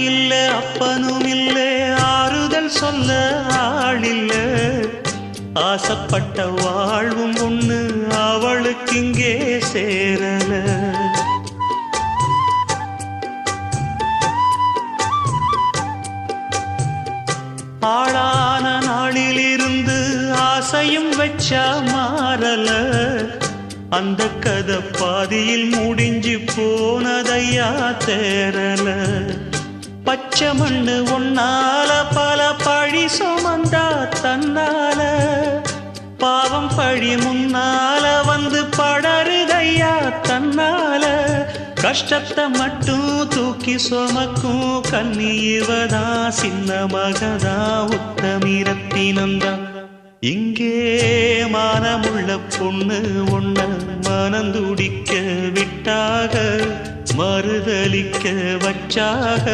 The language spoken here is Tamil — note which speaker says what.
Speaker 1: இல்ல அப்பனும் இல்ல ஆறுதல் சொல்ல ஆளில்ல ஆசைப்பட்ட வாழ்வும் ஒண்ணு அவளுக்கு இங்கே சேரல ஆளான நாளிலிருந்து ஆசையும் வச்சா மாறல அந்த கதை பாதியில் முடிஞ்சு போனதையா தேரல பச்சை மண்ணு ஒன்னால பல பழி சுமந்தா தன்னால பாவம் பழி முன்னால வந்து படருதையா தன்னால கஷ்டத்தை மட்டும் தூக்கி சுமக்கும் கண்ணி இவதா சின்ன மகதா உத்தமிரத்தினந்தா இங்கே மானமுள்ள பொண்ணு ஒண்ண மனந்துடிக்க விட்டாக மறுதலிக்க வச்சாக